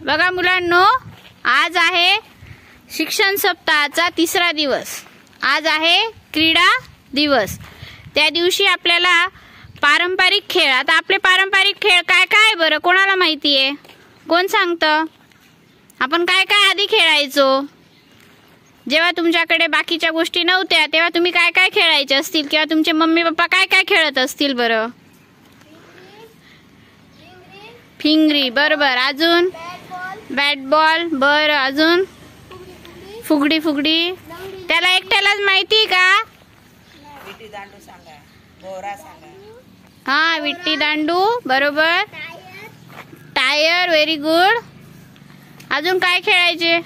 बघा मुलांनो, आज आहे शिक्षण सप्ताहाचा तिसरा दिवस। आज आहे क्रीडा दिवस। त्या दिवशी आपल्याला पारंपरिक खेळ, आता आपले पारंपरिक खेळ काय काय बरं कोणाला माहिती आहे? कोण सांगतं? आपण काय काय आधी खेळायचो? जेव्हा तुमच्याकडे बाकीच्या गोष्टी नव्हत्या तेव्हा तुम्ही काय काय खेळायचे असतील किंवा तुमचे मम्मी पप्पा काय काय खेळत असतील बरं? फिंगरी, बरोबर। अजून बॅट बॉल, बरं। अजून फुगडी, फुगडी त्याला एकट्यालाच माहिती का? विट्टी दांडू सांगा, भोवरा सांगा। हा, विट्टी दांडू, बरोबर। Tyre, very good. अजून काय खेळायचे?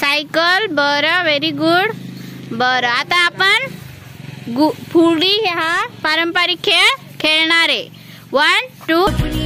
सायकल, बरं, व्हेरी गुड। बरं, आता आपण फुगडी हा पारंपरिक खेळ खेळणार आहे। 1 2